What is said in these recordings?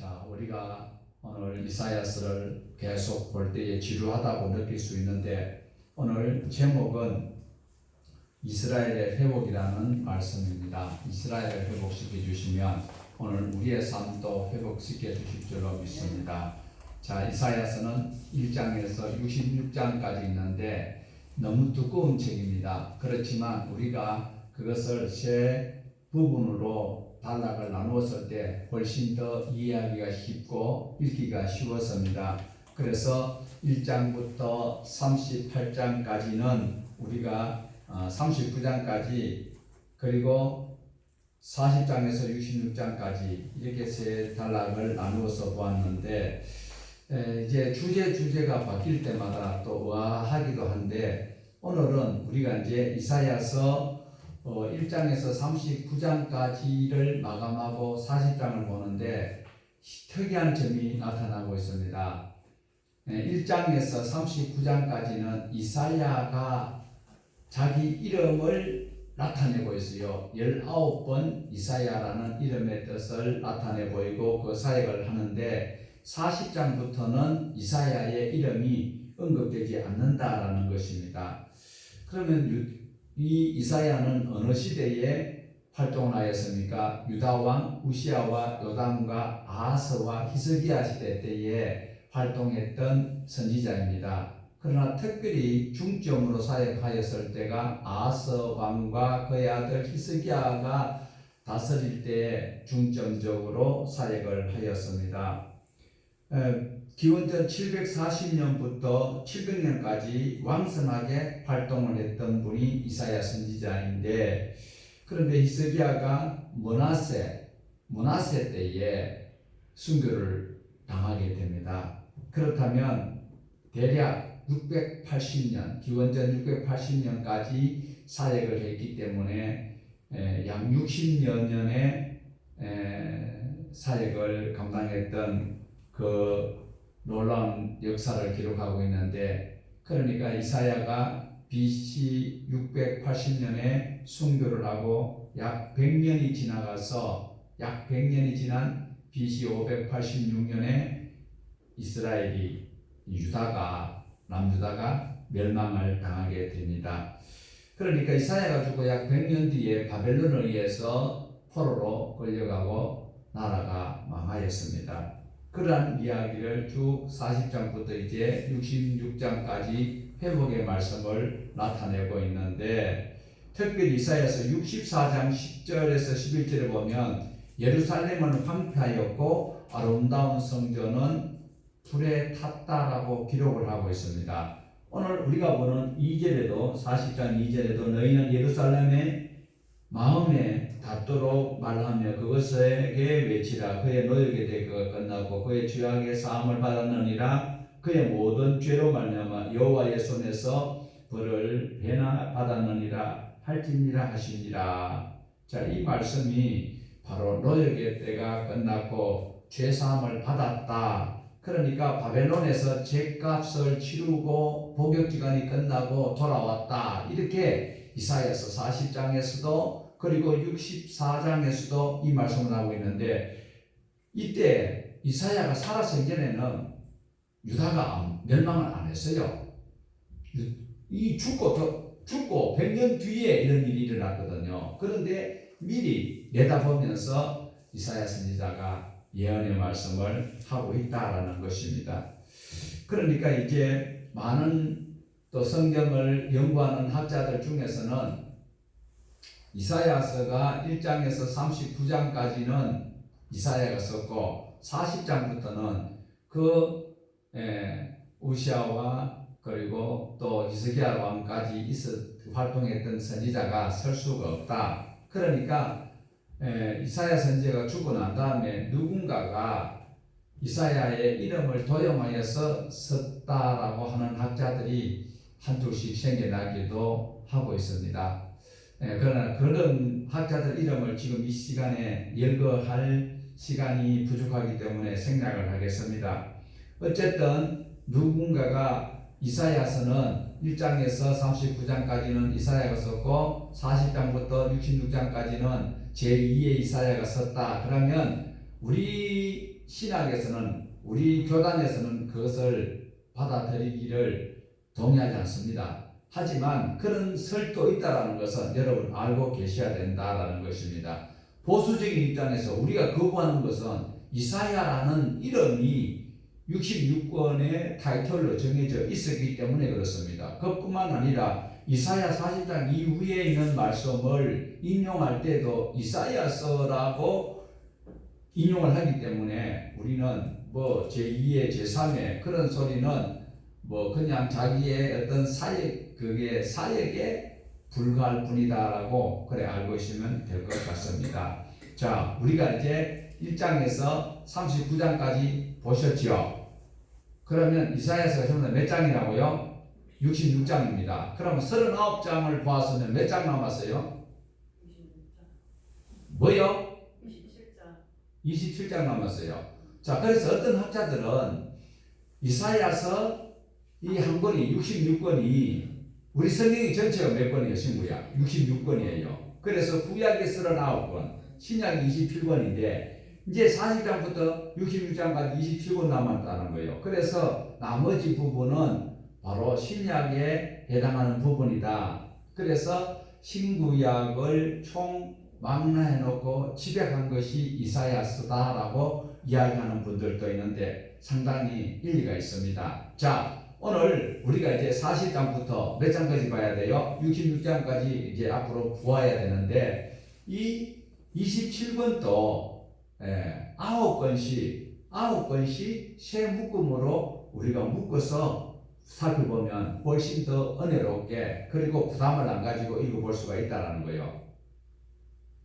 자, 우리가 오늘 이사야서를 계속 볼 때에 지루하다고 느낄 수 있는데 오늘 제목은 이스라엘의 회복이라는 말씀입니다. 이스라엘을 회복시켜 주시면 오늘 우리의 삶도 회복시켜 주실 줄로 믿습니다. 자, 이사야서는 1장에서 66장까지 있는데 너무 두꺼운 책입니다. 그렇지만 우리가 그것을 세 부분으로 단락을 나누었을 때 훨씬 더 이해하기가 쉽고 읽기가 쉬웠습니다. 그래서 1장부터 38장까지는 우리가 39장까지 그리고 40장에서 66장까지 이렇게 세 단락을 나누어서 보았는데 이제 주제가 바뀔 때마다 또 의아하기도 한데 오늘은 우리가 이제 이사야서 1장에서 39장까지를 마감하고 40장을 보는데 특이한 점이 나타나고 있습니다. 1장에서 39장까지는 이사야가 자기 이름을 나타내고 있어요. 19번 이사야라는 이름의 뜻을 나타내 보이고 그 사역을 하는데 40장부터는 이사야의 이름이 언급되지 않는다라는 것입니다. 그러면 이 이사야는 어느 시대에 활동을 하였습니까? 유다왕 우시야와 요담과 아하스와 히스기야 시대 때에 활동했던 선지자입니다. 그러나 특별히 중점으로 사역하였을 때가 아하스 왕과 그의 아들 히스기야가 다스릴 때에 중점적으로 사역을 하였습니다. 기원전 740년부터 700년까지 왕성하게 활동을 했던 분이 이사야 선지자인데 그런데 히스기야가 므낫세 때에 순교를 당하게 됩니다. 그렇다면 대략 680년, 기원전 680년까지 사역을 했기 때문에 약 60여 년의 사역을 감당했던 그 놀라운 역사를 기록하고 있는데 그러니까 이사야가 BC 680년에 순교를 하고 약 100년이 지나가서 약 100년이 지난 BC 586년에 이스라엘이 남유다가 멸망을 당하게 됩니다. 그러니까 이사야가 죽고 약 100년 뒤에 바벨론에 의해서 포로로 끌려가고 나라가 망하였습니다. 그러한 이야기를 쭉 40장부터 이제 66장까지 회복의 말씀을 나타내고 있는데 특별히 이사야서 64장 10절에서 11절에 보면 예루살렘은 황폐하였고 아름다운 성전은 불에 탔다라고 기록을 하고 있습니다. 오늘 우리가 보는 2절에도 40장 2절에도 너희는 예루살렘의 마음에 닿도록 말하며 그것에게 외치라. 그의 노역의 대가가 끝나고 그의 죄악의 사함을 받았느니라. 그의 모든 죄로 말미암아 여호와의 손에서 벌을 배나 받았느니라 할지니라 하시니라. 자, 이 말씀이 바로 노역의 때가 끝났고 죄 사함을 받았다. 그러니까 바벨론에서 죄값을 치르고 복역기간이 끝나고 돌아왔다. 이렇게 이사야서 40장에서도 그리고 64장에서도 이 말씀을 하고 있는데 이때 이사야가 살아서 이전에는 유다가 멸망을 안 했어요. 이 죽고 100년 뒤에 이런 일이 일어났거든요. 그런데 미리 내다보면서 이사야 선지자가 예언의 말씀을 하고 있다라는 것입니다. 그러니까 이제 많은 또 성경을 연구하는 학자들 중에서는 이사야서가 1장에서 39장까지는 이사야가 썼고 40장부터는 그 우시야와 그리고 또 히스기야 왕까지 활동했던 선지자가 쓸 수가 없다. 그러니까 이사야 선지자가 죽고 난 다음에 누군가가 이사야의 이름을 도용하여서 썼다라고 하는 학자들이 한둘씩 생겨나기도 하고 있습니다. 그러나 그런 학자들 이름을 지금 이 시간에 열거할 시간이 부족하기 때문에 생략을 하겠습니다. 어쨌든 누군가가 이사야서는 1장에서 39장까지는 이사야가 썼고 40장부터 66장까지는 제2의 이사야가 썼다. 그러면 우리 신학에서는 우리 교단에서는 그것을 받아들이기를 동의하지 않습니다. 하지만 그런 설도 있다라는 것은 여러분 알고 계셔야 된다라는 것입니다. 보수적인 입장에서 우리가 거부하는 것은 이사야라는 이름이 66권의 타이틀로 정해져 있었기 때문에 그렇습니다. 그뿐만 아니라 이사야 40장 이후에 있는 말씀을 인용할 때도 이사야서라고 인용을 하기 때문에 우리는 뭐 제2의 제3의 그런 소리는 뭐 그냥 자기의 어떤 그게 사역에 불과할 뿐이다라고 그래 알고 있으면 될 것 같습니다. 자, 우리가 이제 1장에서 39장까지 보셨죠? 그러면 이사야서가 전부 몇 장이라고요? 66장입니다. 그럼 39장을 보았으면 몇 장 남았어요? 26장. 뭐요? 27장 남았어요. 자, 그래서 어떤 학자들은 이사야서 이 한 권이 66권이 우리 성경이 전체가 몇 권이에요, 친구야? 66권이에요. 그래서 구약이 39권, 신약이 27권인데 이제 40장부터 66장까지 27권 남았다는 거예요. 그래서 나머지 부분은 바로 신약에 해당하는 부분이다. 그래서 신구약을 총 망라해 놓고 집약한 것이 이사야서다라고 이야기하는 분들도 있는데 상당히 일리가 있습니다. 자, 오늘 우리가 이제 40장부터 몇 장까지 봐야 돼요? 66장까지 이제 앞으로 보아야 되는데 이 27권도 9권씩 새 묶음으로 우리가 묶어서 살펴보면 훨씬 더 은혜롭게 그리고 부담을 안 가지고 읽어볼 수가 있다는 거예요.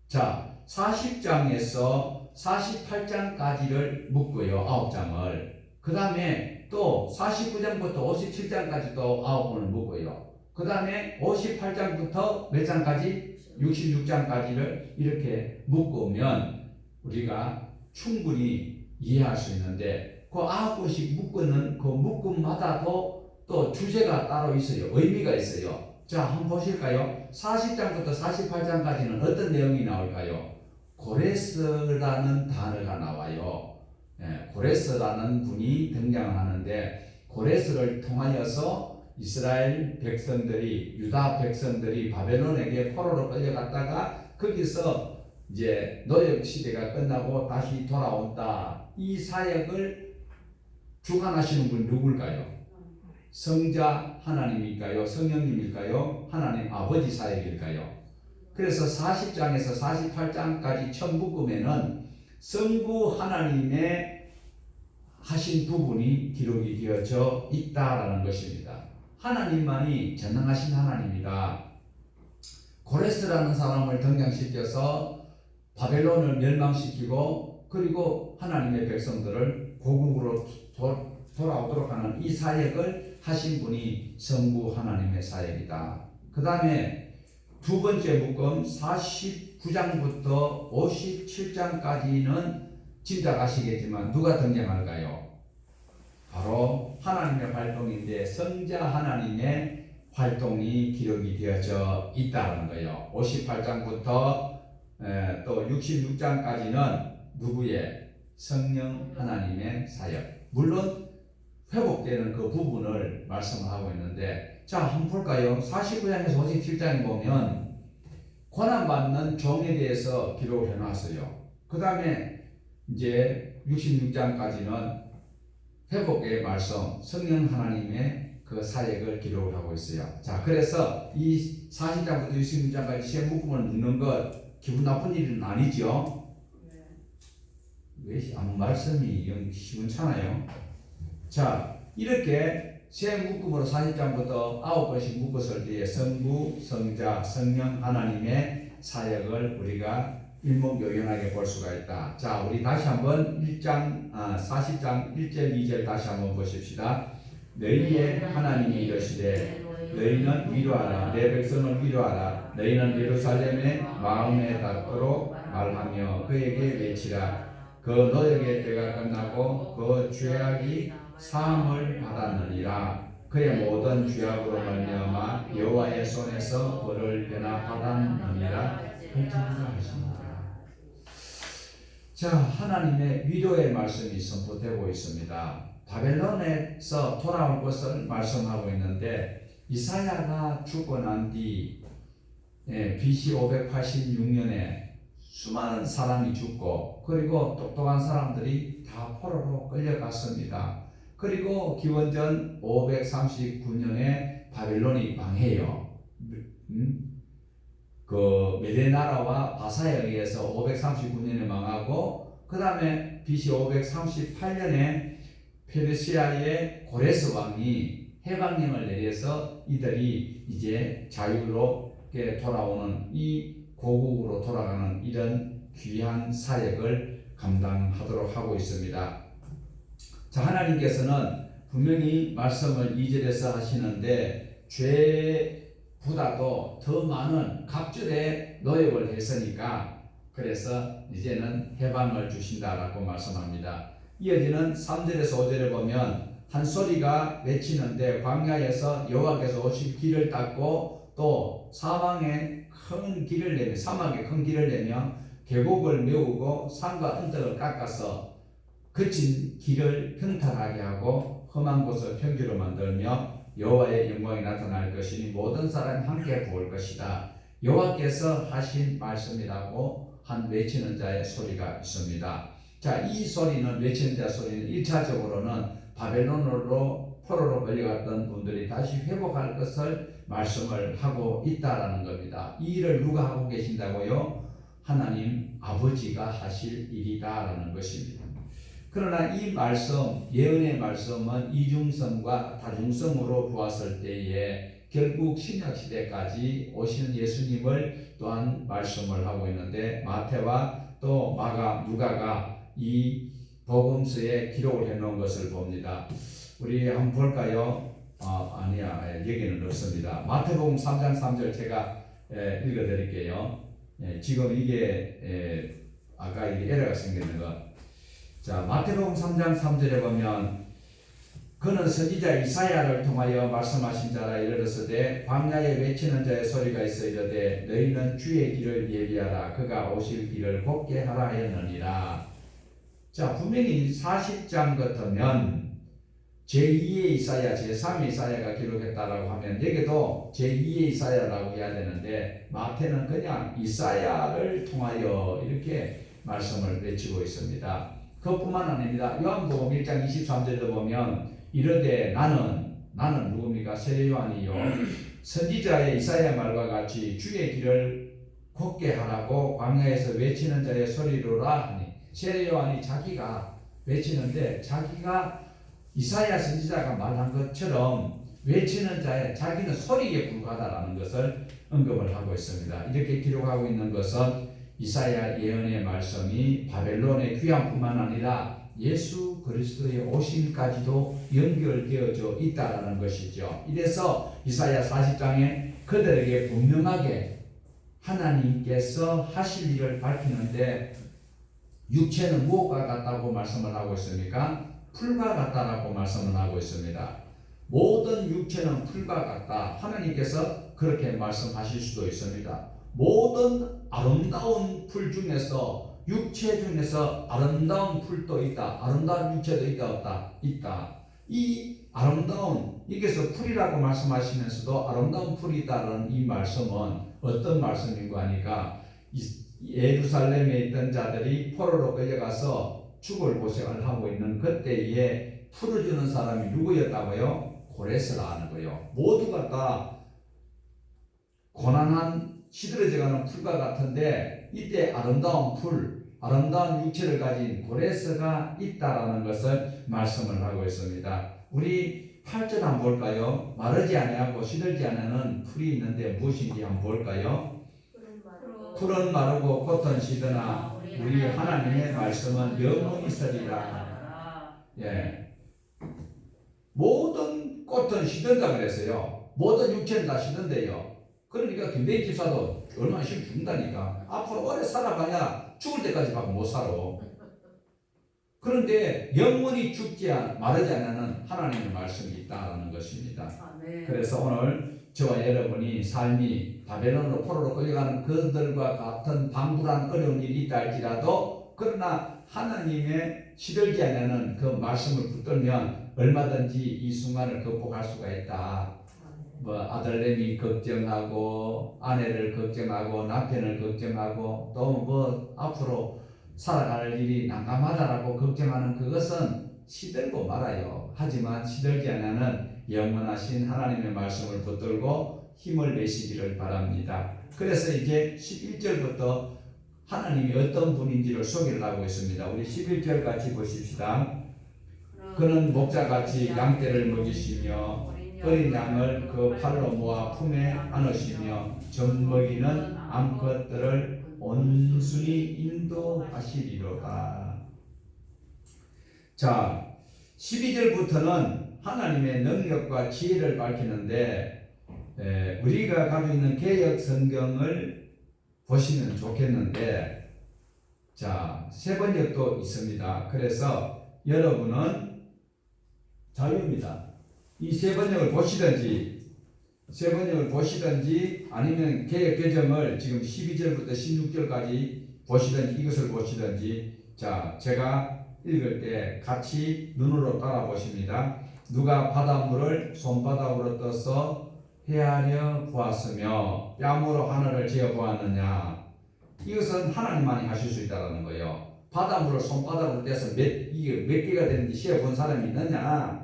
자, 40장에서 48장까지를 묶고요. 9장을. 그 다음에 또 49장부터 57장까지 또 9권을 묶고요. 그 다음에 58장부터 몇 장까지? 66장까지를 이렇게 묶으면 우리가 충분히 이해할 수 있는데 그 9권씩 묶는 그 묶음마다도 또 주제가 따로 있어요. 의미가 있어요. 자, 한번 보실까요? 40장부터 48장까지는 어떤 내용이 나올까요? 고레스라는 단어가 나와요. 고레스라는 분이 등장하는데 고레스를 통하여서 이스라엘 백성들이 유다 백성들이 바벨론에게 포로로 끌려갔다가 거기서 이제 노역 시대가 끝나고 다시 돌아온다. 이 사역을 주관하시는 분 누굴까요? 성자 하나님일까요? 성령님일까요? 하나님 아버지 사역일까요? 그래서 40장에서 48장까지 처음 묶으면은 성부 하나님의 하신 부분이 기록이 되어져 있다라는 것입니다. 하나님만이 전능하신 하나님이다. 고레스라는 사람을 등장시켜서 바벨론을 멸망시키고 그리고 하나님의 백성들을 고국으로 돌아오도록 하는 이 사역을 하신 분이 성부 하나님의 사역이다. 그 다음에 두 번째 묶음 49장부터 57장까지는 짐작하시겠지만 누가 등장할까요? 바로 하나님의 활동인데 성자 하나님의 활동이 기록이 되어져 있다는 거예요. 58장부터 또 66장까지는 누구의? 성령 하나님의 사역. 물론 회복되는 그 부분을 말씀을 하고 있는데 자, 한번 볼까요? 49장에서 57장에 보면 고난받는 종에 대해서 기록을 해놨어요. 그 다음에 이제 66장까지는 회복의 말씀, 성령 하나님의 그 사역을 기록을 하고 있어요. 자, 그래서 이 40장부터 66장까지 새 묶음을 묶는 것 기분 나쁜 일은 아니죠? 왜 아무 말씀이 시원찮아요? 자, 이렇게 새 묶음으로 40장부터 9번씩 묶었을 때에 성부, 성자, 성령 하나님의 사역을 우리가 일목요연하게 볼 수가 있다. 자, 우리 다시 한번 40장 1절 2절 다시 한번 보십시다. 너희의 하나님이 이르시되 너희는 위로하라 내 백성을 위로하라 너희는 예루살렘의 마음에 닿도록 말하며 그에게 외치라 그 노역의 때가 끝나고 그 죄악이 사함을 받았느니라. 그의 모든 죄악으로 말미암아 여호와의 손에서 벌을 변화 받았느니라. 하십니다. 자, 하나님의 위로의 말씀이 선포되고 있습니다. 바벨론에서 돌아올 것을 말씀하고 있는데 이사야가 죽고 난 뒤 BC 586년에 수많은 사람이 죽고 그리고 똑똑한 사람들이 다 포로로 끌려갔습니다. 그리고 기원전 539년에 바벨론이 망해요. 그 메대 나라와 바사에 의해서 539년에 망하고 그 다음에 BC 538년에 페르시아의 고레스 왕이 해방령을 내려서 이들이 이제 자유롭게 돌아오는 이 고국으로 돌아가는 이런 귀한 사역을 감당하도록 하고 있습니다. 자, 하나님께서는 분명히 말씀을 2절에서 하시는데 죄보다도 더 많은 갑절의 노역을 했으니까 그래서 이제는 해방을 주신다라고 말씀합니다. 이어지는 3절에서 5절에 보면 한 소리가 외치는데 광야에서 여호와께서 오실 길을 닦고 또 사방에 큰 길을 내며 사막에 큰 길을 내며 계곡을 메우고 산과 언덕을 깎아서 거친 길을 평탄하게 하고 험한 곳을 평지로 만들며 여호와의 영광이 나타날 것이니 모든 사람이 함께 부을 것이다. 여호와께서 하신 말씀이라고 한 외치는 자의 소리가 있습니다. 자, 이 소리는 외치는 자 소리는 1차적으로는 바벨론으로 포로로 끌려갔던 분들이 다시 회복할 것을 말씀을 하고 있다라는 겁니다. 이 일을 누가 하고 계신다고요? 하나님 아버지가 하실 일이다라는 것입니다. 그러나 이 말씀, 예언의 말씀은 이중성과 다중성으로 보았을 때에 결국 신약시대까지 오시는 예수님을 또한 말씀을 하고 있는데 마태와 또 마가, 누가가 이 복음서에 기록을 해놓은 것을 봅니다. 우리 한번 볼까요? 아니야, 여기는 없습니다. 마태복음 3장 3절 제가 읽어드릴게요. 지금 이게 아까 이게 에러가 생기는 것. 자, 마태복음 3장 3절에 보면 그는 선지자 이사야를 통하여 말씀하신 자라 이르렀으되 광야에 외치는 자의 소리가 있어 이르되 너희는 주의 길을 예비하라 그가 오실 길을 곱게 하라 하였느니라. 자, 분명히 40장 같으면 제2의 이사야, 제3의 이사야가 기록했다라고 하면 여기도 제2의 이사야라고 해야 되는데 마태는 그냥 이사야를 통하여 이렇게 말씀을 외치고 있습니다. 그것뿐만 아닙니다. 요한복음 1장 23절에 보면 이르되 나는 누굽니까? 세례 요한이요 선지자의 이사야 말과 같이 주의 길을 곱게 하라고 광야에서 외치는 자의 소리로라 하니 세례 요한이 자기가 외치는데 자기가 이사야 선지자가 말한 것처럼 외치는 자의 자기는 소리에 불과하다라는 것을 언급을 하고 있습니다. 이렇게 기록하고 있는 것은 이사야 예언의 말씀이 바벨론의 귀환뿐만 아니라 예수 그리스도의 오심까지도 연결되어져 있다라는 것이죠. 이래서 이사야 40장에 그들에게 분명하게 하나님께서 하실 일을 밝히는데 육체는 무엇과 같다고 말씀을 하고 있습니까? 풀과 같다라고 말씀을 하고 있습니다. 모든 육체는 풀과 같다. 하나님께서 그렇게 말씀하실 수도 있습니다. 모든 아름다운 풀 중에서 육체 중에서 아름다운 풀도 있다. 아름다운 육체도 있다 없다? 있다. 이 아름다운 여기서 풀이라고 말씀하시면서도 아름다운 풀이 있다는 이 말씀은 어떤 말씀인가 하니까 예루살렘에 있던 자들이 포로로 끌려가서 죽을 고생을 하고 있는 그때에 풀어주는 사람이 누구였다고요? 고레스라는 거예요. 모두가 다 고난한 시들어져가는 풀과 같은데 이때 아름다운 풀, 아름다운 육체를 가진 고레스가 있다라는 것을 말씀을 하고 있습니다. 우리 8절 한번 볼까요? 마르지 아니하고 시들지 않는 풀이 있는데 무엇인지 한번 볼까요? 풀은 마르고 꽃은 시드나 우리 하나님의 말씀은 영원히 있으리라. 예. 모든 꽃은 시든다 그랬어요. 모든 육체는 다 시든대요. 그러니까 김대희 집사도 얼마나 쉬면 죽는다니까. 앞으로 오래 살아봐야 죽을 때까지밖에 못 살아. 그런데 영원히 마르지 않는 하나님의 말씀이 있다는 것입니다. 그래서 오늘 저와 여러분이 삶이 바벨론으로 포로로 끌려가는 그들과 같은 방불한 어려운 일이 있다 할지라도 그러나 하나님의 시들지 않는 그 말씀을 붙들면 얼마든지 이 순간을 극복할 수가 있다. 뭐 아들내미 걱정하고 아내를 걱정하고 남편을 걱정하고 또 뭐 앞으로 살아갈 일이 난감하다라고 걱정하는 그것은 시들고 말아요. 하지만 시들지 않는 영원하신 하나님의 말씀을 붙들고 힘을 내시기를 바랍니다. 그래서 이제 11절부터 하나님이 어떤 분인지를 소개를 하고 있습니다. 우리 11절 같이 보십시다. 그는 목자같이 양떼를 먹이시며 어린 양을 그 팔로 모아 품에 안으시며 젖먹이는 암컷들을 온순히 인도하시리로다. 자, 12절부터는 하나님의 능력과 지혜를 밝히는데 우리가 가지고 있는 개역 성경을 보시면 좋겠는데, 자, 세 번역도 있습니다. 그래서 여러분은 자유입니다. 이 세 번역을 보시든지 아니면 개역 개정을 지금 12절부터 16절까지 보시든지 이것을 보시든지, 자, 제가 읽을 때 같이 눈으로 따라 보십니다. 누가 바닷물을 손바닥으로 떠서 헤아려 보았으며 뺨으로 하늘을 재어 보았느냐. 이것은 하나님만이 하실 수 있다는 거예요. 바닷물을 손바닥으로 떼서 이게 몇 개가 되는지 세어 본 사람이 있느냐?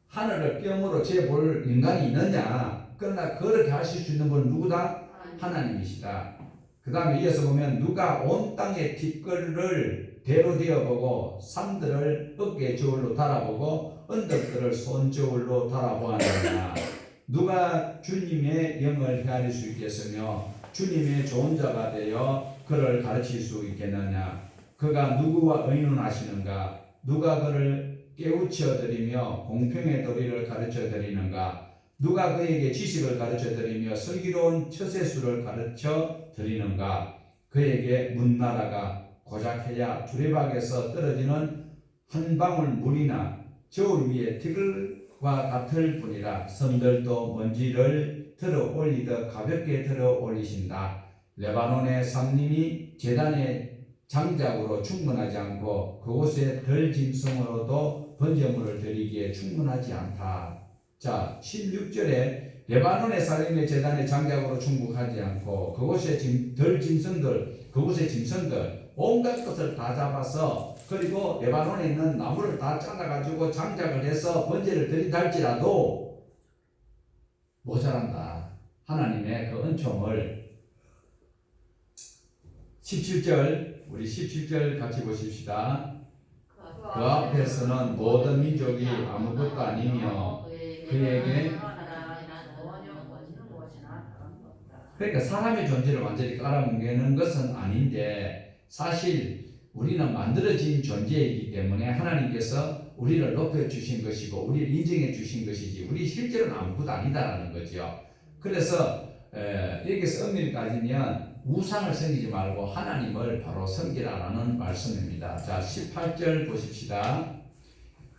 하늘을 뺨으로 재어 볼 인간이 있느냐? 그러나 그렇게 하실 수 있는 분은 누구다? 하나님이시다. 그 다음에 이어서 보면 누가 온 땅의 뒷걸을 대로 되어보고 산들을 어깨 저울로 달아보고 언덕들을 손저울로 달아보았느냐. 누가 주님의 영을 헤아릴 수 있겠으며 주님의 좋은 자가 되어 그를 가르칠 수 있겠느냐. 그가 누구와 의논하시는가. 누가 그를 깨우쳐 드리며 공평의 도리를 가르쳐 드리는가. 누가 그에게 지식을 가르쳐 드리며 슬기로운 처세술을 가르쳐 드리는가. 그에게 문나라가 고작해야 두레박에서 떨어지는 한 방울 물이나 저울 위에 티글과 같을 뿐이라. 섬들도 먼지를 들어 올리듯 가볍게 들어 올리신다. 레바논의 삼림이 제단의 장작으로 충분하지 않고 그곳에 덜 짐승으로도 번제물을 드리기에 충분하지 않다. 자, 16절에 레바논의 살림의 제단의 장작으로 충분하지 않고 그곳에 덜 짐승들, 그곳의 짐승들 온갖 것을 다 잡아서 그리고 레바논에 있는 나무를 다 잘라가지고 장작을 해서 번제를 드린다 할지라도 모자란다. 하나님의 그 은총을 17절, 우리 17절 같이 보십시다. 그 앞에서는 모든 민족이 아무것도 아니며 그에게 그러니까 사람의 존재를 완전히 깔아뭉개는 것은 아닌데 사실 우리는 만들어진 존재이기 때문에 하나님께서 우리를 높여주신 것이고 우리를 인정해 주신 것이지 우리 실제로는 아무것도 아니다라는 거죠. 그래서 여기서 엄밀히 따지면 우상을 섬기지 말고 하나님을 바로 섬기라라는 말씀입니다. 자, 18절 보십시다.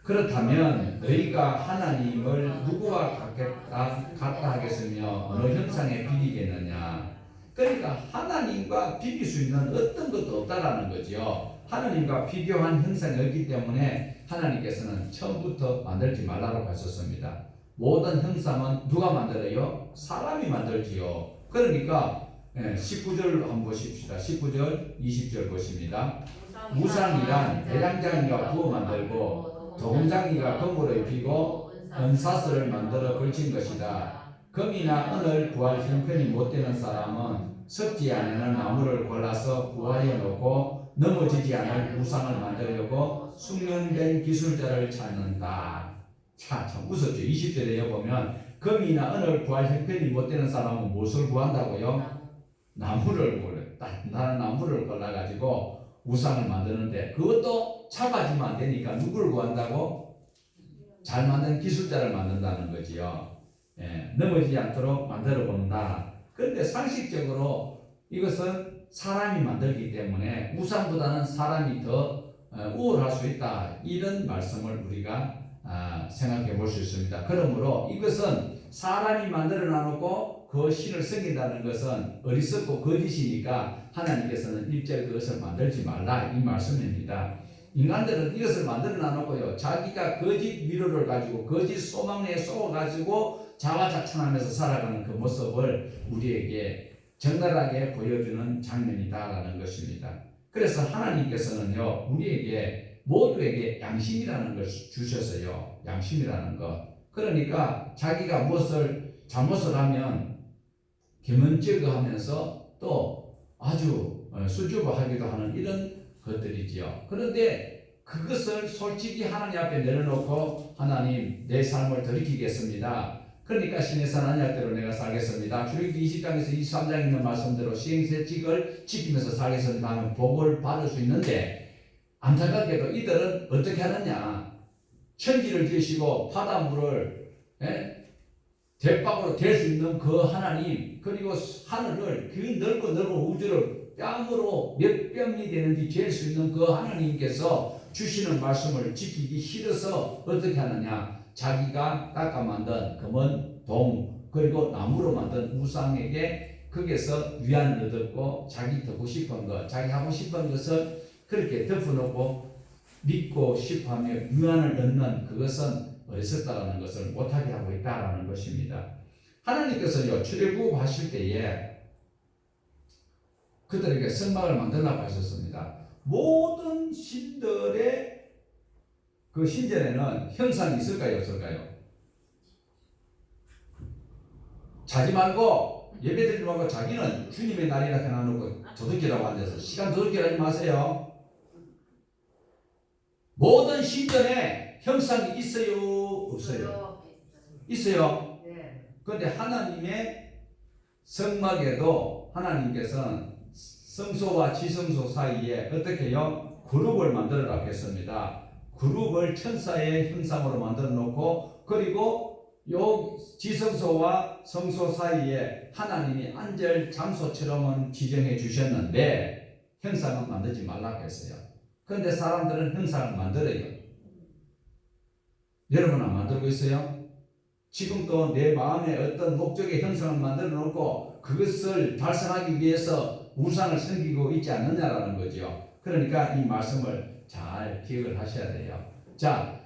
그렇다면 너희가 하나님을 누구와 같다 하겠으며 어느 형상에 비리겠느냐. 그러니까 하나님과 비빌 수 있는 어떤 것도 없다라는 거죠. 하나님과 비교한 형상이 없기 때문에 하나님께서는 처음부터 만들지 말라고 하셨습니다. 모든 형상은 누가 만들어요? 사람이 만들지요. 그러니까 19절 한번 보십시다. 19절 20절 보십니다. 우상이란 대장장이가 부어 만들고 도금장이가 금으로 입히고 은사슬을 만들어 걸친 것이다. 금이나 은을 구할 형편이 못되는 사람은 썩지 않는 나무를 골라서 구하여 놓고 넘어지지 않을 우상을 만들려고 숙련된 기술자를 찾는다. 참 무섭죠. 20절에 보면 금이나 은을 구할 형편이 못되는 사람은 무엇을 구한다고요? 나무를 나는 나무를 골라가지고 우상을 만드는데 그것도 작아지면 안 되니까 누구를 구한다고? 잘 만든 기술자를 만든다는 거지요. 넘어지지 않도록 만들어 본다. 그런데 상식적으로 이것은 사람이 만들기 때문에 우상보다는 사람이 더 우월할 수 있다. 이런 말씀을 우리가 생각해 볼 수 있습니다. 그러므로 이것은 사람이 만들어 놔놓고 그 신을 섬긴다는 것은 어리석고 거짓이니까 하나님께서는 일절 그것을 만들지 말라 이 말씀입니다. 인간들은 이것을 만들어 놔놓고요, 자기가 거짓 위로를 가지고 거짓 소망에 쏘아가지고 자화자찬하면서 살아가는 그 모습을 우리에게 적나라하게 보여주는 장면이다라는 것입니다. 그래서 하나님께서는요, 우리에게 모두에게 양심이라는 것을 주셨어요. 양심이라는 것. 그러니까 자기가 무엇을 잘못을 하면 겸언제거하면서 또 아주 수줍어하기도 하는 이런 것들이지요. 그런데 그것을 솔직히 하나님 앞에 내려놓고 하나님 내 삶을 돌이키겠습니다. 그러니까 신의 산 언약대로 내가 살겠습니다. 출애굽기 20장에서 23장에 있는 말씀대로 시행세칙을 지키면서 살겠습니다 하면 복을 받을 수 있는데, 안타깝게도 이들은 어떻게 하느냐, 천지를 지으시고 바닷물을 대박으로 댈 수 있는 그 하나님, 그리고 하늘을, 그 넓고 넓은 우주를 뺨으로 몇 뼘이 되는지 잴 수 있는 그 하나님께서 주시는 말씀을 지키기 싫어서 어떻게 하느냐, 자기가 깎아 만든 금은 동 그리고 나무로 만든 우상에게 거기서 위안을 얻었고, 자기 듣고 싶은 것, 자기 하고 싶은 것을 그렇게 덮어놓고 믿고 싶어하며 위안을 얻는 그것은 어리석다라는 것을 못하게 하고 있다라는 것입니다. 하나님께서요, 출애굽하실 때에 그들에게 성막을 만들라고 하셨습니다. 모든 신들의 그 신전에는 형상이 있을까요, 없을까요? 자지 말고 예배드리지 말고 자기는 주님의 날이라 해놔놓고 도둑질하고 앉아서 시간 도둑질하지 마세요. 모든 신전에 형상이 있어요, 없어요? 있어요. 그런데 하나님의 성막에도 하나님께서는 성소와 지성소 사이에 어떻게요? 그룹을 만들어라고 했습니다. 그룹을 천사의 형상으로 만들어 놓고, 그리고 요 지성소와 성소 사이에 하나님이 앉을 장소처럼은 지정해 주셨는데 형상은 만들지 말라고 했어요. 그런데 사람들은 형상을 만들어요. 여러분 안 만들고 있어요? 지금도 내 마음에 어떤 목적의 형상을 만들어 놓고 그것을 달성하기 위해서 우상을 섬기고 있지 않느냐라는 거죠. 그러니까 이 말씀을 잘 기억을 하셔야 돼요. 자,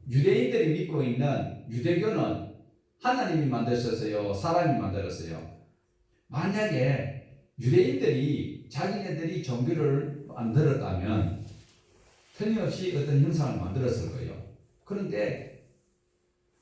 유대인들이 믿고 있는 유대교는 하나님이 만드셨어요, 사람이 만들었어요? 만약에 유대인들이 자기네들이 종교를 만들었다면 틀림없이 어떤 형상을 만들었을 거예요. 그런데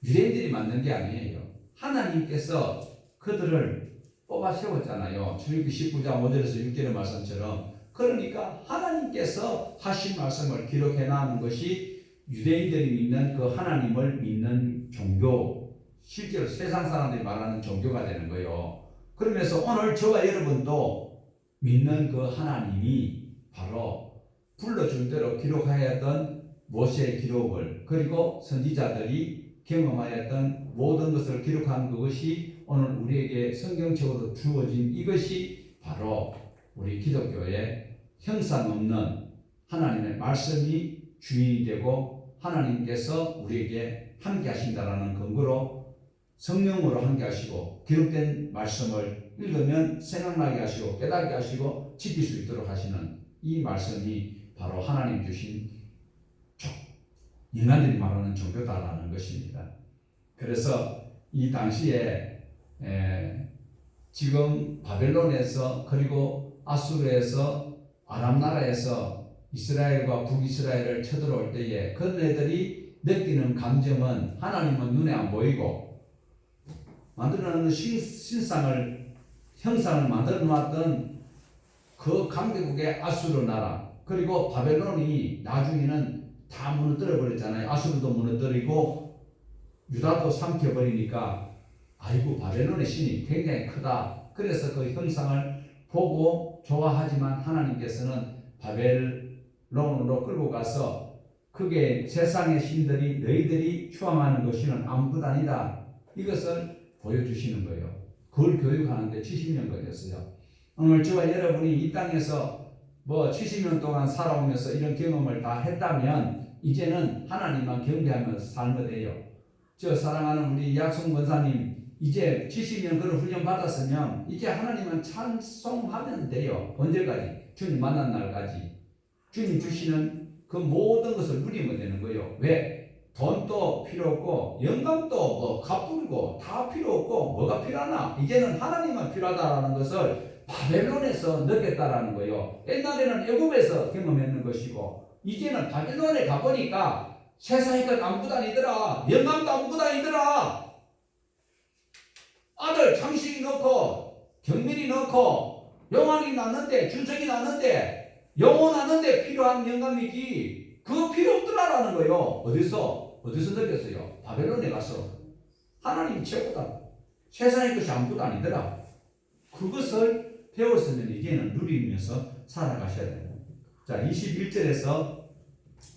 유대인들이 만든 게 아니에요. 하나님께서 그들을 뽑아 세웠잖아요. 출애굽기 19장 5절에서 6절의 말씀처럼. 그러니까 하나님께서 하신 말씀을 기록해 놔는 것이 유대인들이 믿는 그 하나님을 믿는 종교, 실제로 세상 사람들이 말하는 종교가 되는 거예요. 그러면서 오늘 저와 여러분도 믿는 그 하나님이 바로 불러준 대로 기록하였던 모세의 기록을, 그리고 선지자들이 경험하였던 모든 것을 기록한 그것이 오늘 우리에게 성경책으로 주어진 이것이 바로 우리 기독교의 형상 없는 하나님의 말씀이 주인이 되고, 하나님께서 우리에게 함께 하신다라는 근거로 성령으로 함께 하시고, 기록된 말씀을 읽으면 생각나게 하시고 깨닫게 하시고 지킬 수 있도록 하시는 이 말씀이 바로 하나님 주신 인간들이 말하는 종교다라는 것입니다. 그래서 이 당시에 지금 바벨론에서, 그리고 아수르에서, 아람 나라에서 이스라엘과 북이스라엘을 쳐들어올 때에 그들이 느끼는 감정은 하나님은 눈에 안 보이고, 만들어놓은 신상을, 형상을 만들어 놨던 그 강대국의 아수르 나라, 그리고 바벨론이 나중에는 다 무너뜨려 버렸잖아요. 아수르도 무너뜨리고 유다도 삼켜버리니까 아이고 바벨론의 신이 굉장히 크다. 그래서 그 형상을 보고 좋아하지만 하나님께서는 바벨론으로 끌고 가서 그게 세상의 신들이 너희들이 추앙하는 그 신은 아무것도 아니다, 이것을 보여주시는 거예요. 그걸 교육하는데 70년 걸렸어요. 오늘 저와 여러분이 이 땅에서 70년 동안 살아오면서 이런 경험을 다 했다면 이제는 하나님만 경배하면서 살면 돼요. 저 사랑하는 우리 약송 권사님 이제 70년 그런 훈련 받았으면 이제 하나님은 찬송하면 돼요. 언제까지? 주님 만난 날까지. 주님 주시는 그 모든 것을 누리면 되는 거예요. 왜? 돈도 필요 없고 영감도 뭐 갚고 다 필요 없고 뭐가 필요하나? 이제는 하나님만 필요하다라는 것을 바벨론에서 느꼈다라는 거예요. 옛날에는 애굽에서 경험했는 것이고 이제는 바벨론에 가보니까 세상의 것 아무것도 아니더라. 영감도 아무것도 아니더라. 아들 장식이 넣고 경민이 넣고 영환이 났는데 준석이 났는데 영혼 났는데 필요한 영감이지 그거 필요 없더라라는 거예요. 어디서 느꼈어요? 바벨론에 가서 하나님이 최고다. 세상의 것이 아무것도 아니더라. 그것을 배웠으면 이제는 누리면서 살아가셔야 돼요. 자 21절에서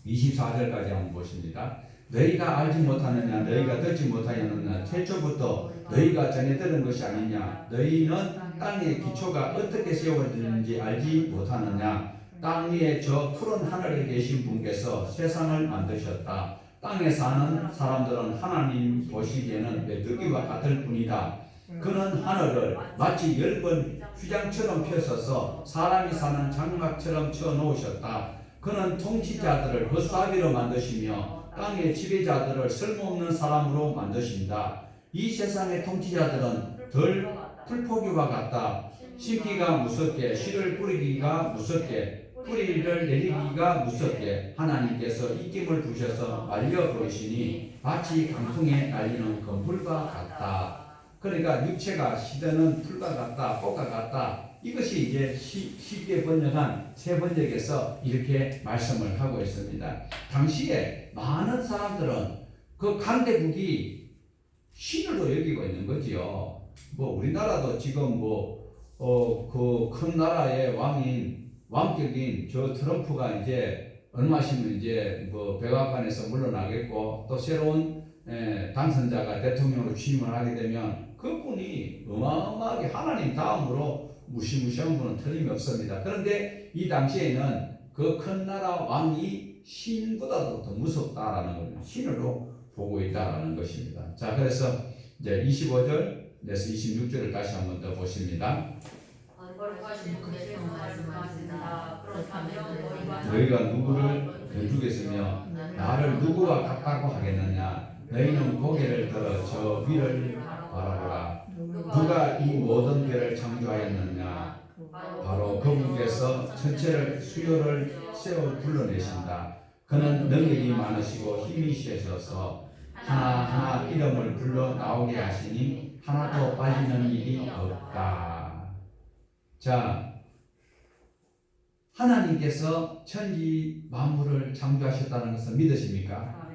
24절까지 한번 보십니다. 너희가 알지 못하느냐 너희가 듣지 못하였느냐 태초부터 너희가 전에 들은 것이 아니냐 너희는 땅의 기초가 어떻게 세워지는지 알지 못하느냐 땅 위에 저 푸른 하늘에 계신 분께서 세상을 만드셨다. 땅에 사는 사람들은 하나님 보시기에는 메뚜기와 같을 뿐이다. 그는 하늘을 마치 10번 휘장처럼 펴서서 사람이 사는 장막처럼 쳐놓으셨다. 그는 통치자들을 헛사비로 만드시며 땅의 지배자들을 쓸모없는 사람으로 만드신다. 이 세상의 통치자들은 덜 풀포기와 같다. 심기가 무섭게 씨를 뿌리기가 무섭게 뿌리를 내리기가 무섭게 하나님께서 입김을 부셔서 말려 버리시니 마치 강풍에 날리는 검풀과 같다. 그러니까 육체가 시드는 풀과 같다. 꽃과 같다. 이것이 이제 쉽게 번역한 새 번역에서 이렇게 말씀을 하고 있습니다. 당시에 많은 사람들은 그 강대국이 신으로 여기고 있는 거지요. 뭐 우리나라도 지금 그 큰 나라의 왕격인 저 트럼프가 이제 얼마 있으면 이제 백악관에서 물러나겠고 또 새로운 당선자가 대통령으로 취임을 하게 되면 그분이 어마어마하게 하나님 다음으로 무시무시한 분은 틀림없습니다. 그런데 이 당시에는 그 큰 나라 왕이 신보다도 더 무섭다라는 걸 신으로 보고 있다라는 것입니다. 자, 그래서 이제 25절에서 26절을 다시 한번 더 보십니다. 너희가 누구를 건축했으며 나를 누구와 같다고 하겠느냐? 너희는 고개를 들어 저 위를 바라보라. 누가 이 모든 별을 창조하였느냐? 바로 그분께서 천체를 수요를 세워 불러내신다. 그는 능력이 많으시고 힘이 세셔서 하나하나 이름을 불러 나오게 하시니 하나도 빠지는 일이 없다. 자, 하나님께서 천지 만물을 창조하셨다는 것을 믿으십니까?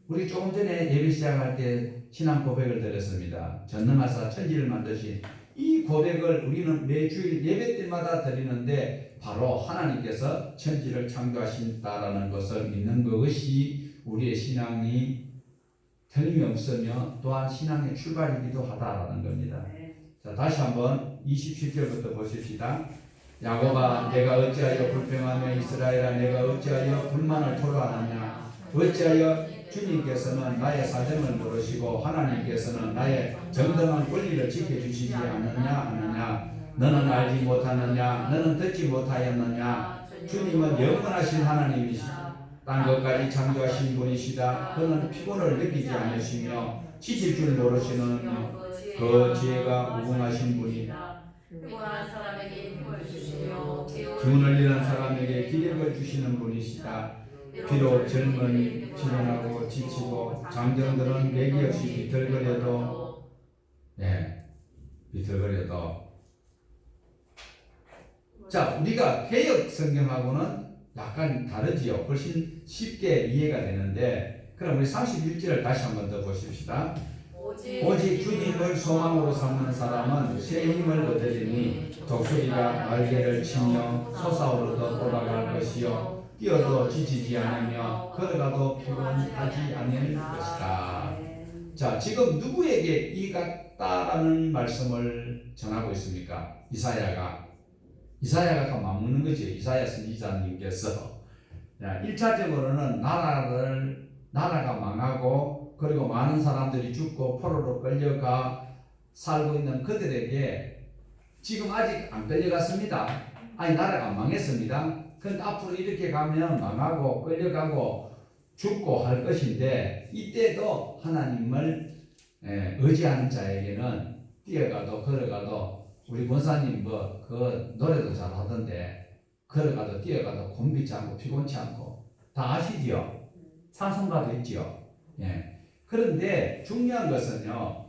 우리 조금 전에 예배 시작할 때 신앙 고백을 드렸습니다. 전능하사 천지를 만드신 이 고백을 우리는 매주일 예배 때마다 드리는데 바로 하나님께서 천지를 창조하신다라는 것을 믿는 것이 우리의 신앙이 틀림없으며 또한 신앙의 출발이기도 하다라는 겁니다. 자, 다시 한번 27절부터 보십시다. 야곱아 내가 어찌하여 불평하며 이스라엘아 내가 어찌하여 불만을 토로하느냐 어찌하여 주님께서는 나의 사정을 모르시고 하나님께서는 나의 정당한 권리를 지켜주시지 않느냐 하느냐 너는 알지 못하느냐 너는 듣지 못하였느냐 주님은 영원하신 하나님이시다. 딴 것까지 창조하신 분이시다. 그는 피곤을 느끼지 않으시며 지칠 줄 모르시는 그 지혜가 무궁하신 분이다. 피곤한 사람에게 힘을 주시며 기운을 잃은 사람에게 기력을 주시는 분이시다. 비록 젊은 피곤하고 지치고 장정들은 맥이 없이 비틀거려도 비틀거려도 자 우리가 개역 성경하고는 약간 다르지요. 훨씬 쉽게 이해가 되는데 그럼 우리 31절을 다시 한번 더 보십시다. 오직 주님을 소망으로 삼는 사람은 새 힘을 얻으리니 독수리가 날개를 치며 솟아오르듯 올라갈 것이요 뛰어도 지치지 않으며 걸어가도 피곤하지 않을 것이다. 자 지금 누구에게 이 같다라는 말씀을 전하고 있습니까? 이사야가 맞먹는 거죠. 이사야 선지자님께서 1차적으로는 나라가 망하고 그리고 많은 사람들이 죽고 포로로 끌려가 살고 있는 그들에게 지금 아직 안 끌려갔습니다. 아니 나라가 안 망했습니다. 근데 앞으로 이렇게 가면 망하고 끌려가고 죽고 할 것인데 이때도 하나님을 의지하는 자에게는 뛰어가도 걸어가도 우리 권사님 그 노래도 잘 하던데 걸어가도 뛰어가도 곤비지 않고 피곤치 않고 다 아시지요? 찬송가도 있지요. 예. 그런데 중요한 것은요.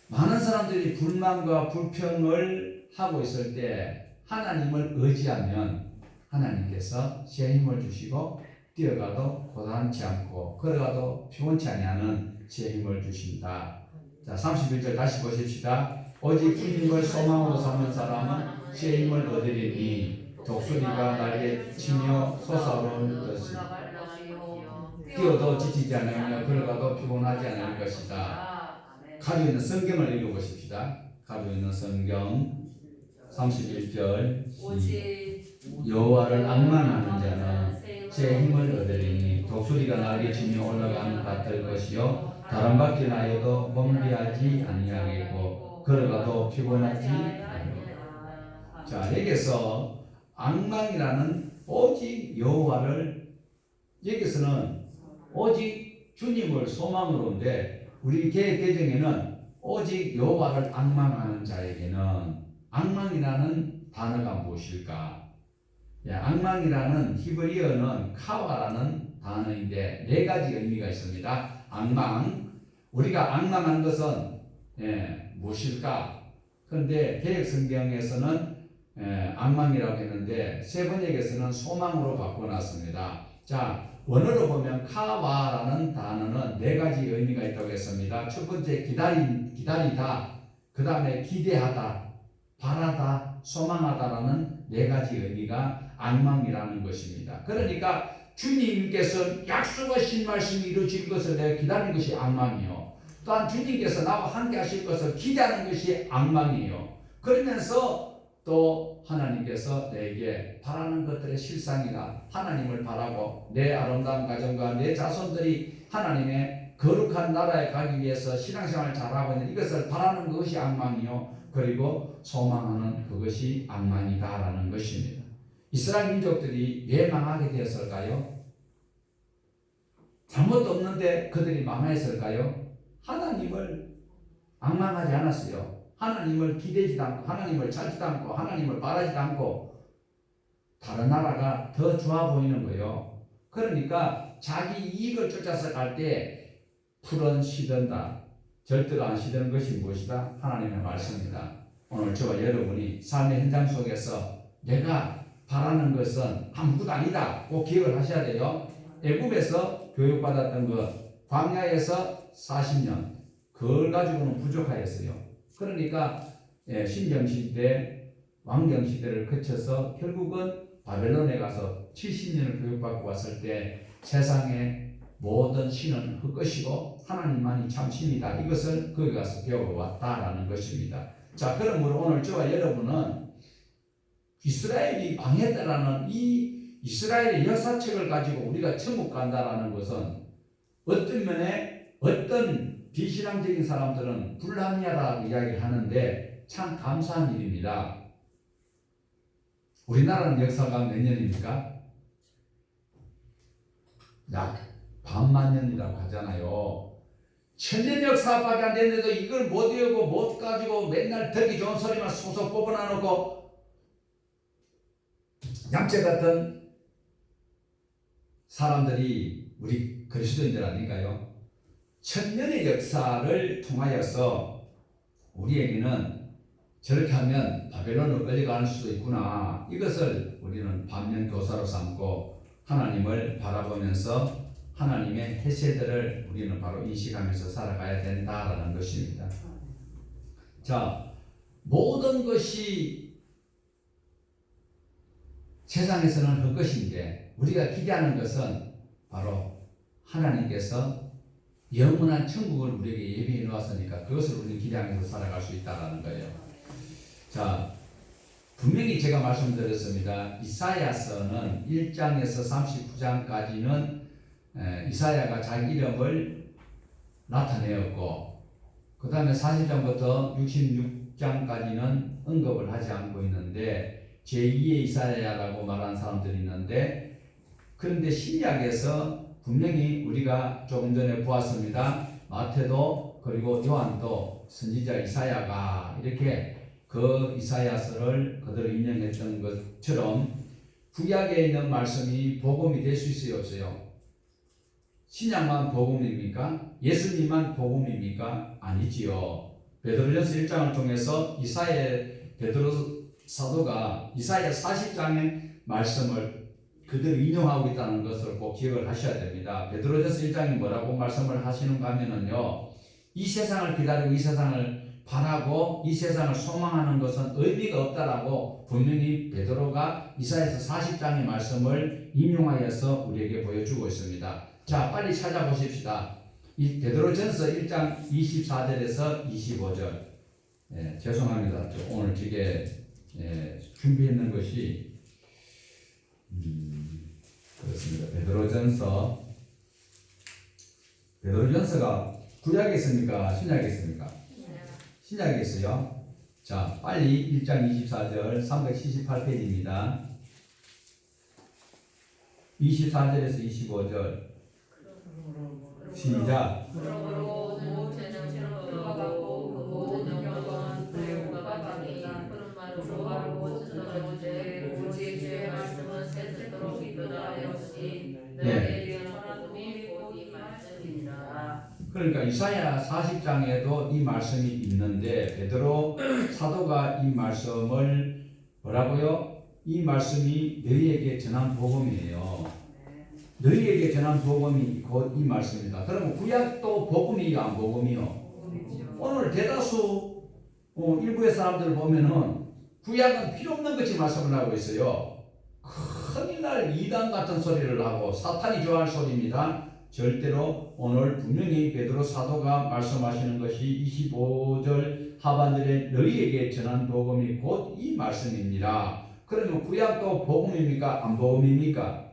많은 사람들이 불만과 불평을 하고 있을 때 하나님을 의지하면 하나님께서 새 힘을 주시고 뛰어가도 고단치 않고 걸어가도 피곤치 아니하는 새 힘을 주신다. 자, 31절 다시 보십시다. 오직 주님을 소망으로 삼는 사람은 새 힘을 얻으리니 독수리가 날개 치며 솟아오르는 듯이 뛰어도 지치지 않으며 걸어가도 피곤하지 않을 것이다. 가지고 있는 성경을 읽어보십시다. 가지고 있는 성경 31절 여호와를 악망하는 자는 새 힘을 얻으리니 독수리가 날개 치며 올라가는 것 같을 것이요 다람밖에 나여도 멍비하지 아니하겠고 걸어가도 피곤하지 않으리라. 자, 여기서 악망이라는 오직 여호와를 여기서는 오직 주님을 소망으로인데 우리 개정에는 오직 여호와를 악망하는 자에게는 악망이라는 단어가 무엇일까? 악망이라는 히브리어는 카와라는 단어인데 네 가지 의미가 있습니다. 악망, 우리가 악망한 것은 무엇일까? 그런데 개역 성경에서는 악망이라고 했는데 세 번역에서는 소망으로 바꿔놨습니다. 자, 원어로 보면 카와라는 단어는 네 가지 의미가 있다고 했습니다. 첫 번째 기다리다, 그 다음에 기대하다, 바라다, 소망하다라는 네 가지 의미가 악망이라는 것입니다. 그러니까 주님께서 약속하신 말씀이 이루어질 것을 내가 기다리는 것이 악망이요. 또한 주님께서 나와 함께 하실 것을 기대하는 것이 악망이요. 그러면서 또 하나님께서 내게 바라는 것들의 실상이나 하나님을 바라고 내 아름다운 가정과 내 자손들이 하나님의 거룩한 나라에 가기 위해서 신앙생활을 잘하고 있는 이것을 바라는 것이 악망이요. 그리고 소망하는 그것이 악망이다라는 것입니다. 이스라엘 민족들이 왜 망하게 되었을까요? 잘못도 없는데 그들이 망했을까요? 하나님을 악망하지 않았어요. 하나님을 기대지도 않고 하나님을 찾지도 않고 하나님을 바라지도 않고 다른 나라가 더 좋아 보이는 거예요. 그러니까 자기 이익을 쫓아서 갈 때 풀은 시든다. 절대로 안 시드는 것이 무엇이다? 하나님의 말씀이다. 오늘 저와 여러분이 삶의 현장 속에서 내가 바라는 것은 아무것도 아니다. 꼭 기억을 하셔야 돼요. 애굽에서 교육받았던 것, 광야에서 40년, 그걸 가지고는 부족하였어요. 그러니까 신정시대, 왕정시대를 거쳐서 결국은 바벨론에 가서 70년을 교육받고 왔을 때 세상의 모든 신은 헛것이고 하나님만이 참 신이다. 이것을 거기 가서 배워왔다라는 것입니다. 자, 그러므로 오늘 저와 여러분은 이스라엘이 망했다라는 이 이스라엘의 역사책을 가지고 우리가 천국 간다라는 것은 어떤 면에 어떤 비신앙적인 사람들은 불합리하다고 이야기를 하는데 참 감사한 일입니다. 우리나라는 역사가 몇 년입니까? 약 반만 년이라고 하잖아요. 1000년 역사밖에 안 됐는데도 이걸 못 외우고 못 가지고 맨날 듣기 좋은 소리만 속속 뽑아놔놓고 양채 같은 사람들이 우리 그리스도인들 아닐까요? 1000년의 역사를 통하여서 우리에게는 저렇게 하면 바벨론으로 끌려가는 수도 있구나. 이것을 우리는 반면교사로 삼고 하나님을 바라보면서 하나님의 해세들을 우리는 바로 인식하면서 살아가야 된다라는 것입니다. 자, 모든 것이 세상에서는 헛것인데 우리가 기대하는 것은 바로 하나님께서 영원한 천국을 우리에게 예비해 놓았으니까 그것을 우리는 기대하면서 살아갈 수 있다는 거예요. 자, 분명히 제가 말씀드렸습니다. 이사야서는 1장에서 39장까지는 이사야가 자기 이름을 나타내었고 그 다음에 40장부터 66장까지는 언급을 하지 않고 있는데 제2의 이사야라고 말하는 사람들이 있는데, 그런데 신약에서 분명히 우리가 조금 전에 보았습니다. 마태도 그리고 요한도 선지자 이사야가 이렇게 그 이사야서를 그대로 인용했던 것처럼 구약에 있는 말씀이 복음이 될 수 있어요, 없어요? 신약만 복음입니까? 예수님만 복음입니까? 아니지요. 베드로전서 1장을 통해서 베드로 사도가 이사야 40장의 말씀을 그대로 인용하고 있다는 것을 꼭 기억을 하셔야 됩니다. 베드로전서 1장이 뭐라고 말씀을 하시는가 하면은요, 이 세상을 기다리고 이 세상을 바라고 이 세상을 소망하는 것은 의미가 없다라고 분명히 베드로가 이사야서 40장의 말씀을 인용하여서 우리에게 보여주고 있습니다. 자, 빨리 찾아보십시다. 이 베드로전서 1장 24절에서 25절. 죄송합니다. 오늘 되게 준비했는 것이 그렇습니다. 베드로전서가 구약에 있습니까? 신약에 있습니까? 신약에 있어요. 자, 빨리 1장 24절 378페이지입니다. 24절에서 25절 시작. 그러므로 모세는 그가 받고 그 모든 영광은 그가 받으니 그런 말을 좋아하고 듣는 때 우리의 주의 말씀은 새토록 기쁘다 하였으니 너희에 대한 천하금이 곧 이 말씀이니라. 그러니까 이사야 40장에도 이 말씀이 있는데 베드로 사도가 이 말씀을 뭐라고요? 이 말씀이 너희에게 전한 복음이에요. 너희에게 전한 복음이 곧 이 말씀입니다. 그러면 구약도 복음이요, 안 복음이요? 오늘 대다수 일부의 사람들을 보면은 구약은 필요 없는 것이 말씀을 하고 있어요. 큰일 날 이단 같은 소리를 하고 사탄이 좋아할 소리입니다. 절대로 오늘 분명히 베드로 사도가 말씀하시는 것이 25절 하반절에 너희에게 전한 복음이 곧 이 말씀입니다. 그러면 구약도 복음입니까? 안 복음입니까?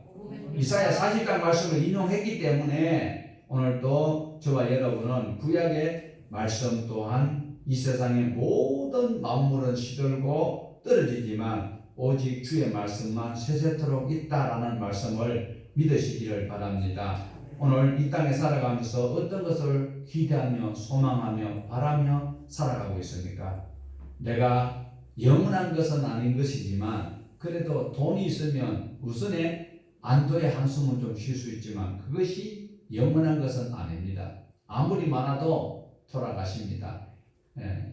이사야 40장 말씀을 인용했기 때문에 오늘도 저와 여러분은 구약의 말씀 또한 이 세상의 모든 만물은 시들고 떨어지지만 오직 주의 말씀만 세세토록 있다라는 말씀을 믿으시기를 바랍니다. 오늘 이 땅에 살아가면서 어떤 것을 기대하며 소망하며 바라며 살아가고 있습니까? 내가 영원한 것은 아닌 것이지만 그래도 돈이 있으면 우선에 안도의 한숨은 좀 쉴 수 있지만 그것이 영원한 것은 아닙니다. 아무리 많아도 돌아가십니다.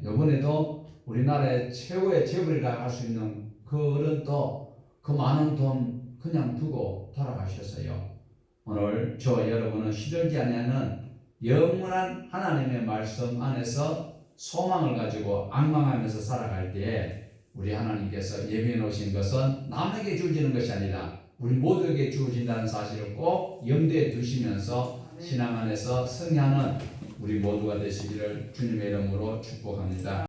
이번에도 우리나라의 최고의 재벌이라 할 수 있는 그 어른도 그 많은 돈 그냥 두고 돌아가셨어요. 오늘 저와 여러분은 시들지 아니하는 영원한 하나님의 말씀 안에서 소망을 가지고 앙망하면서 살아갈 때에 우리 하나님께서 예비해 놓으신 것은 남에게 주어지는 것이 아니라 우리 모두에게 주어진다는 사실을 꼭 염두에 두시면서 신앙 안에서 승리하는 우리 모두가 되시기를 주님의 이름으로 축복합니다.